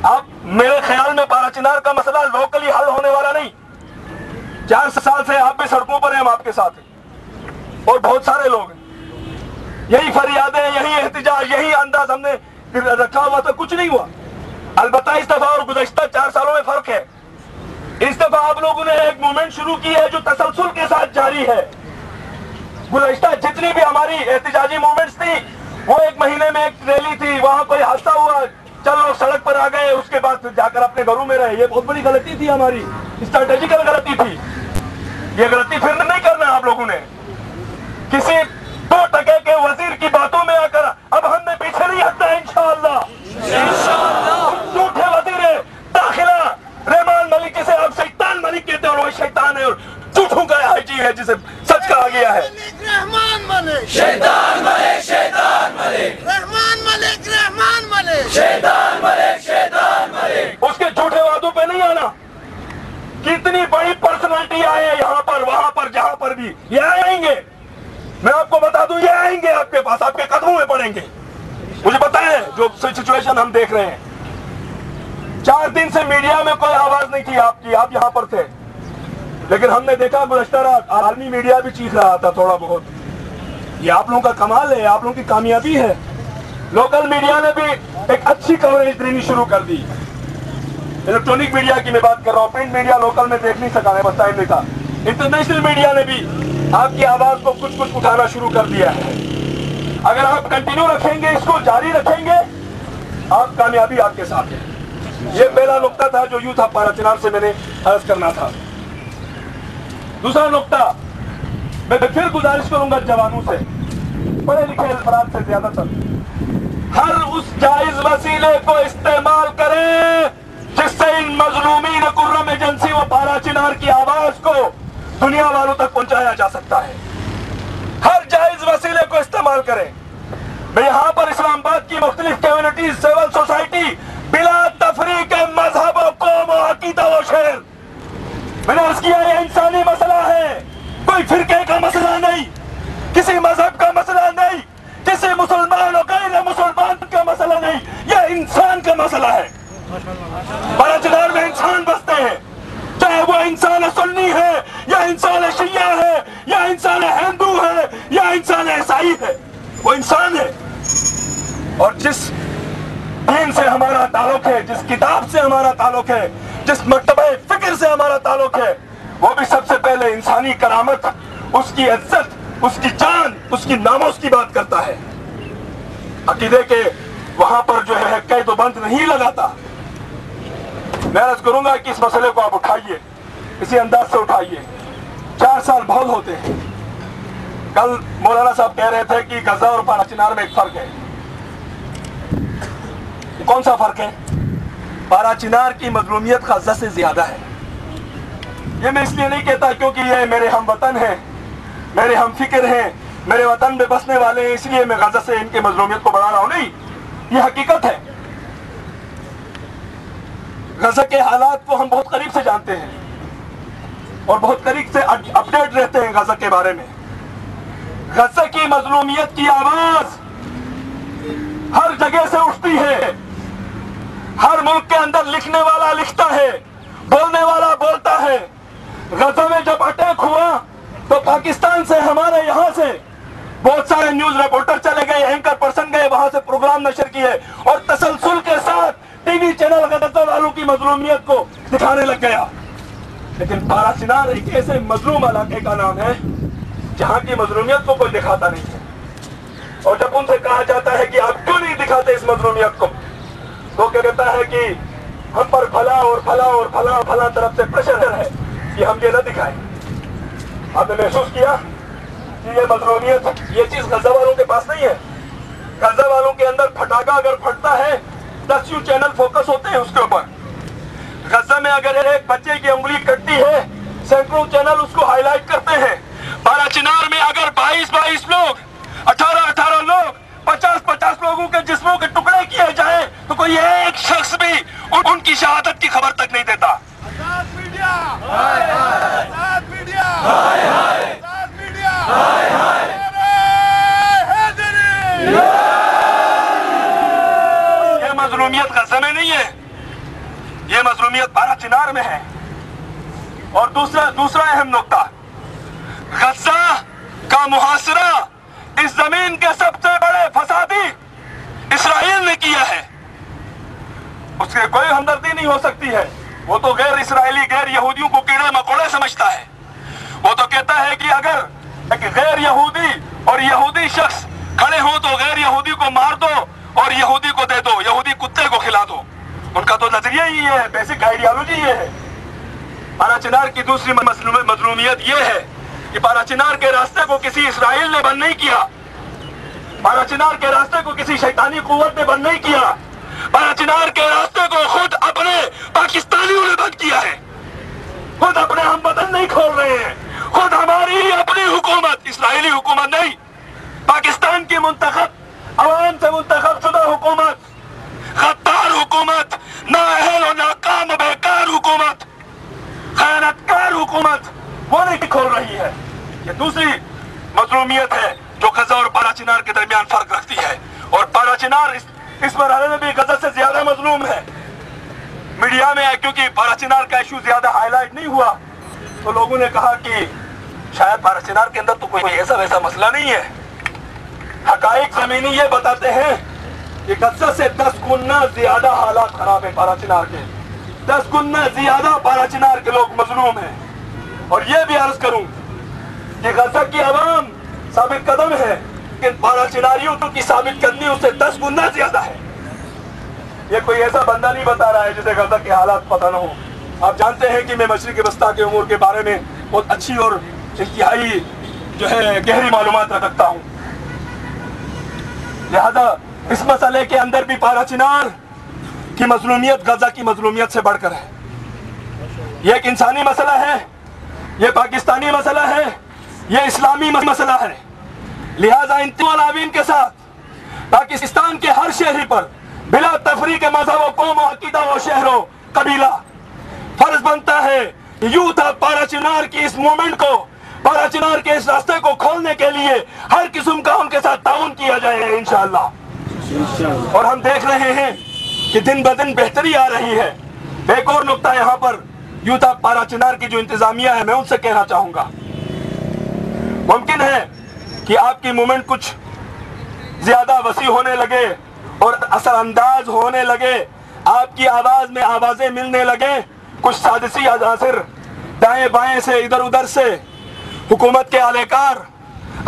اب میرے خیال میں پارا چنار کا مسئلہ لوکلی حل ہونے والا نہیں. 4 سال سے آپ بھی سڑکوں پر ہیں, ہم آپ کے ساتھ ہیں اور بہت سارے لوگ ہیں. یہی فریادیں, یہی احتجاج, یہی انداز ہم نے رکھا ہوا تھا, کچھ نہیں ہوا. البتہ اس دفعہ اور گزشتہ 4 سالوں میں فرق ہے. اس دفعہ آپ لوگوں نے ایک موومنٹ شروع کی ہے جو تسلسل کے ساتھ جاری ہے. گزشتہ جتنی بھی ہماری احتجاجی موومنٹس تھی وہ 1 مہینے میں ایک ریلی تھی, وہاں کوئی حادثہ ہوا, چلو سڑک پر آ گئے, اس کے بعد جا کر اپنے گھروں میں رہے. یہ بہت بڑی غلطی تھی, ہماری اسٹریٹجیکل غلطی تھی. یہ غلطی پھر نہیں کرنا آپ لوگوں نے. کسی 2 ٹکے کے وزیر کی باتوں میں آ کر اب ہم نے پیچھے نہیں ہٹنا ہے انشاءاللہ. جھوٹے وزیر داخلہ رحمان ملک, جسے آپ شیطان ملک کہتے ہیں, اور وہ شیطان ہے اور جھوٹوں کا آئی جی ہے جسے سچ کہا گیا ہے. رحمان ملک, شیطان ملک, شیطان ملک, رحمان ملک, رحمان ملک, شیطان ملک, شیطان ملک. اس کے جھوٹے وعدوں پہ نہیں آنا. کتنی بڑی پرسنالٹی آئے یہاں پر, وہاں پر, جہاں پر بھی, یہ آئیں گے. میں آپ کو بتا دوں, یہ آئیں گے آپ کے پاس, آپ کے قدموں میں پڑیں گے. مجھے پتا ہے جو سچویشن ہم دیکھ رہے ہیں. 4 دن سے میڈیا میں کوئی آواز نہیں تھی آپ کی, آپ یہاں پر تھے, لیکن ہم نے دیکھا گزشتہ رات عالمی میڈیا بھی چیخ رہا تھا تھوڑا بہت. یہ آپ لوگوں کا کمال ہے, آپ لوگوں کی کامیابی ہے. لوکل میڈیا نے بھی ایک اچھی کوریج دینی شروع کر دی. الیکٹرونک میڈیا کی میں بات کر رہا ہوں, پرنٹ میڈیا لوکل میں دیکھ نہیں سکا, میں بس ٹائم نہیں تھا. انٹرنیشنل میڈیا نے بھی آپ کی آواز کو کچھ اٹھانا شروع کر دیا ہے. اگر آپ کنٹینیو رکھیں گے, اس کو جاری رکھیں گے, آپ کامیابی آپ کے ساتھ ہے. یہ پہلا نقطہ تھا جو یوں تھا پارا چنار سے میں نے عرض کرنا تھا. دوسرا نقطہ, میں پھر گزارش کروں گا جوانوں سے, پڑھے لکھے افراد سے زیادہ تر, ہر اس جائز وسیلے کو استعمال کریں جس سے ان مظلومین کرم ایجنسی و پارا چنار کی آواز کو دنیا والوں تک پہنچایا جا سکتا ہے. ہر جائز وسیلے کو استعمال کریں. میں یہاں پر اسلام آباد کی مختلف کمیونٹیز, سول سوسائٹی, بلا تفریق مذہب و قوم و عقیدہ و شہر, میں نے عرض کیا یہ انسانی مسئلہ ہے, کوئی فرقے کا مسئلہ نہیں, کسی مذہب کا مسئلہ نہیں, کسی مسلمان و غیر مسلمان کا مسئلہ نہیں, یہ انسان کا مسئلہ ہے. پارا چنار میں انسان بستے ہیں, چاہے وہ انسان سنی ہے یا انسان شیعہ ہے یا انسان ہندو ہے یا انسان عیسائی ہے, وہ انسان ہے. اور جس دین سے ہمارا تعلق ہے, جس کتاب سے ہمارا تعلق ہے, جس مکتبہ فکر سے ہمارا تعلق ہے, وہ بھی سب سے پہلے انسانی کرامت, اس کی عزت, اس کی جان, اس کی ناموس کی بات کرتا ہے. عقیدے کے وہاں پر جو ہے قید و بند نہیں لگاتا. میں عرض کروں گا کہ اس مسئلے کو آپ اٹھائیے, اسی انداز سے اٹھائیے. 4 سال بہت ہوتے ہیں. کل مولانا صاحب کہہ رہے تھے کہ غزہ اور پارا چنار میں ایک فرق ہے. کون سا فرق ہے؟ پارا چنار کی مظلومیت غزہ سے زیادہ ہے. یہ میں اس لیے نہیں کہتا کیونکہ یہ میرے ہم وطن ہیں, میرے ہم فکر ہیں, میرے وطن میں بسنے والے ہیں, اس لیے میں غزہ سے ان کی مظلومیت کو بڑھا رہا ہوں. نہیں, یہ حقیقت ہے. غزہ کے حالات کو ہم بہت قریب سے جانتے ہیں اور بہت قریب سے اپڈیٹ رہتے ہیں غزہ کے بارے میں. غزہ کی مظلومیت کی آواز ہر جگہ سے اٹھتی ہے. ہر ملک کے اندر لکھنے والا لکھتا ہے, بولنے والا بولتا ہے. غزہ میں جب اٹیک ہوا تو پاکستان سے, ہمارے یہاں سے بہت سارے نیوز رپورٹر چلے گئے, اینکر پرسن گئے, وہاں سے پروگرام نشر کیے اور تسلسل کے ساتھ ٹی وی چینل غزہ والوں کی مظلومیت کو دکھانے لگ گیا. لیکن پارا چنار ایک ایسے مظلوم علاقے کا نام ہے جہاں کی مظلومیت کو کوئی دکھاتا نہیں ہے. اور جب ان سے کہا جاتا ہے کہ آپ کیوں نہیں دکھاتے اس مظلومیت کو, تو کہتا ہے کہ ہم پر پھلا اور پھلا اور پھلا طرف سے پریشر ہے کہ ہم یہ نہ دکھائیں. آپ نے محسوس کیا کہ یہ مظلومیت, یہ چیز غزہ والوں کے پاس نہیں ہے. غزہ والوں کے اندر پھٹاکا اگر پھٹتا ہے 10 چینل فوکس ہوتے ہیں اس کے اوپر. غزہ میں اگر ایک بچے کی انگلی کٹتی ہے سینکڑوں چینل اس کو ہائی لائٹ کرتے ہیں. پارا چنار میں اگر 22 لوگ, 18 لوگ, 50 لوگوں کے جسموں کے ٹکڑے کیے جائیں تو کوئی ایک شخص بھی ان کی شہادت کی خبر تک نہیں دیتا. آزاد میڈیا, آزاد میڈیا, آزاد میڈیا, یہ مظلومیت غزہ میں نہیں ہے, ये मजलूमियत बारा चिनार में है। और दूसरा अहम नुक्ता, गजा का मुहासरा इस जमीन के सबसे बड़े फसादी इसराइल ने किया है। उसके कोई हमदर्दी नहीं हो सकती है। वो तो गैर इसराइली, गैर यहूदियों को कीड़े मकोड़े समझता है। वो तो कहता है कि अगर एक गैर यहूदी और यहूदी शख्स खड़े हो तो गैर यहूदी को मार दो और यहूदी को दे दो, यहूदी कुत्ते को खिला दो। उनका तो नजरिया ही ये है, बेसिक आइडियोलॉजी ये है। बारा चिनार की दूसरी मजलूमियत ये है कि बारा चिनार के रास्ते को किसी इसराइल ने बंद नहीं किया। बारा चिनार के रास्ते को किसी शैतानी कुव्वत ने बंद नहीं किया। बारा चिनार के रास्ते को खुद अपने पाकिस्तानियों ने बंद किया है। खुद अपने हम वतन नहीं खोल रहे हैं, खुद हमारी अपनी हुकूमत, इसराइली हुकूमत नहीं, पाकिस्तान की मुंतखब, अवाम से मुंतखब शुदा हुकूमत, गद्दार हुकूमत, नाअहल और नाकाम बेकार हुकूमत, खयानतकार हुकूमत, वो नहीं खोल रही है। ये दूसरी मजलूमियत है जो गजा और बारा चिनार के दरमियान फर्क रखती है। और बारा चिनार इस मरहले में भी गजा से ज्यादा मजलूम है। मीडिया में क्योंकि बारा चिनार का इशू ज्यादा हाईलाइट नहीं हुआ तो लोगों ने कहा कि शायद बारा चिनार के अंदर तो कोई ऐसा वैसा मसला नहीं है। हकाइक जमीनी ये बताते हैं कि गजा से 10 गुना ज्यादा हालात खराब है बारा चिनार के। 10 गुना ज्यादा बारा चिनार के लोग मजलूम हैं। और ये भी अर्ज करूं कि गजा की अवाम साबित कदम है कि बारा चिनारियों की साबित कदमी उससे 10 गुना ज्यादा है। ये कोई ऐसा बंदा नहीं बता रहा है जिसे गजा के हालात पता न हो। आप जानते हैं कि मैं मशरिक़ वस्ता के उमूर के बारे में बहुत अच्छी और इंतहाई जो है गहरी मालूमात रखता हूँ। लिहाजा इस मसले के अंदर भी बारा चिनार की मजलूमियत गजा की मजलूमियत से बढ़कर है। ये एक इंसानी मसला है, ये पाकिस्तानी मसला है, ये इस्लामी मसला है। लिहाजा इन तीन के साथ पाकिस्तान के हर शहरी पर बिला तफरीक मजहब, कौम, अकीदा व शहरों, कबीला फर्ज बनता है यूथ ऑफ बारा चिनार की इस मूवमेंट को, बारा चिनार के इस रास्ते को खोलने के लिए हर किस्म का उनके साथ ताउन किया जाएगा इंशाअल्लाह। और हम देख रहे हैं कि दिन ब दिन बेहतरी आ रही है। एक और नुक्ता यहाँ पर यूथ ऑफ बारा चिनार की जो इंतजामिया है मैं उनसे कहना चाहूंगा, मुमकिन है कि आपकी मूवमेंट कुछ ज्यादा वसी होने लगे और असरअंदाज होने लगे, आपकी आवाज में आवाजें मिलने लगे। कुछ साजिशी अनासिर दाएं बाएं से इधर उधर से हुकूमत के अहलकार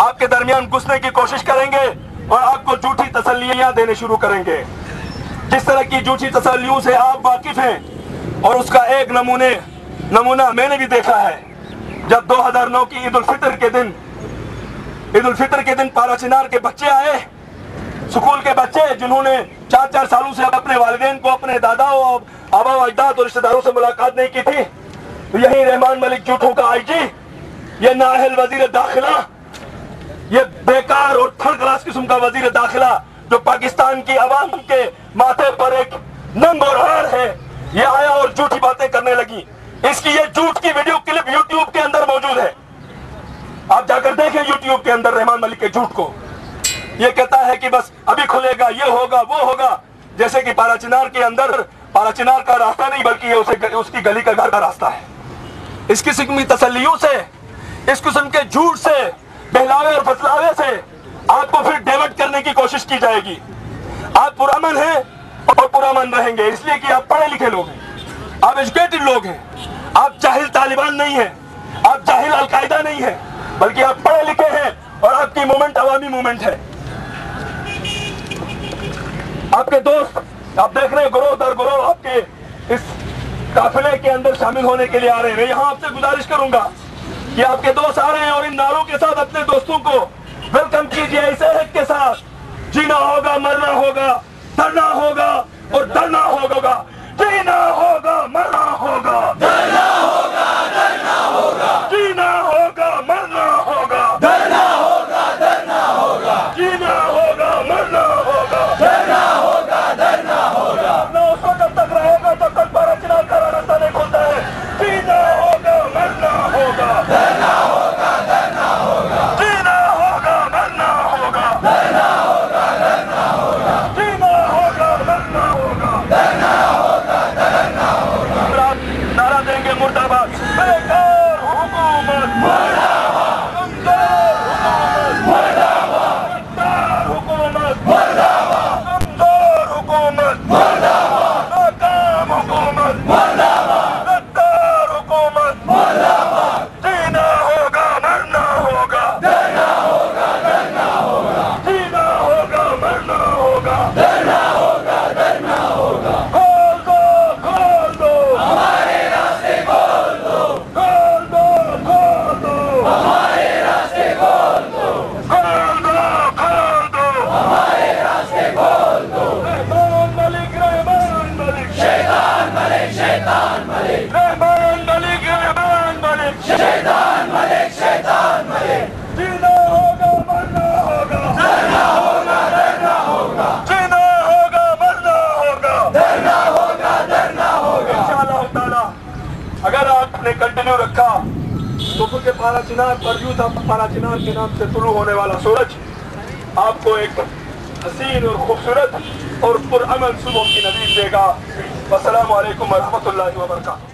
आपके दरमियान घुसने की कोशिश करेंगे और आपको झूठी तसल्लियां देने शुरू करेंगे। जिस तरह की झूठी तसल्लियों से आप वाकिफ हैं और उसका एक नमूना मैंने भी देखा है। जब 2009 की ईद उल फितर के दिन बारा चिनार के बच्चे आए, स्कूल के बच्चे जिन्होंने 4-4 सालों से अपने वालिदैन को, अपने दादाओं, आबा अजदाद और रिश्तेदारों से मुलाकात नहीं की थी, तो यही रहमान मलिक झूठों का आईजी, ये नाअहल वजीर दाखिला, ये बेकार और थर्ड क्लास किस्म का वजीर दाखिला जो पाकिस्तान की आवाम के माथे पर एक नंग और हार है, ये आया और झूठी बातें करने लगी। इसकी ये झूठ की वीडियो क्लिप यूट्यूब के अंदर मौजूद है, आप जाकर देखें यूट्यूब के अंदर रहमान मलिक के झूठ को। ये कहता है कि बस अभी खुलेगा, ये होगा, वो होगा, जैसे कि बारा चिनार के अंदर बारा चिनार का रास्ता नहीं बल्कि ये उसकी गली का घर का रास्ता है। इस किस्म की तसल्लियों से, इस किस्म के झूठ से, बहलावे और फसलावे से आपको फिर डाइवर्ट करने की कोशिश की जाएगी। आप पुरअमन हैं और पुरअमन रहेंगे, इसलिए कि आप पढ़े लिखे लोग हैं, आप एजुकेटेड लोग हैं, आप जाहिल तालिबान नहीं हैं, आप जाहिल अलकायदा नहीं है, बल्कि आप पढ़े लिखे हैं और आपकी मूवमेंट अवामी मूवमेंट है। आपके दोस्त आप देख रहे हैं ग्रोह दर ग्रोह आपके इस काफिले के अंदर शामिल होने के लिए आ रहे हैं। मैं यहाँ आपसे गुजारिश करूंगा कि आपके दोस्त आ रहे हैं और इन नारों के साथ अपने दोस्तों को वेलकम कीजिए। इस अहद के साथ जीना होगा, मरना होगा, डरना होगा और डरना होगा। जीना होगा, मरना होगा, डरना होगा, डरना होगा, जीना होगा, मरना होगा, डरना होगा, डरना होगा, जीना होगा, मरना होगा, डरना होगा, डरना होगा। ना उस वक्त तक रहेगा जब तक बारा चिनार का रास्ता नहीं खुलता है। जीना होगा, मरना होगा, डरना होगा, डरना होगा, जीना होगा, मरना होगा, डरना होगा, डरना होगा, जीना होगा, मरना होगा, डरना शैतान मलिक रहमान मलिक रहमान मलिक शैतान मलिक शैतान मलिक जीना होगा मरना होगा डरना होगा डरना होगा जीना होगा मरना होगा डरना होगा डरना होगा इंशाअल्लाह ताला अगर आपने कंटिन्यू रखा तो फिर के पारा चिनार पर यूं था पारा चिनार के नाम से शुरू होने वाला सूरज आपको एक हसीन और खूबसूरत और पुरअमन सुबह की नदीर देगा। वस्सलामु अलैकुम वरहमतुल्लाहि वबरकातुहू।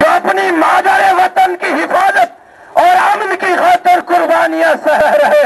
जो अपनी मादर वतन की हिफाजत और अमन की खातिर कुर्बानियां सह रहे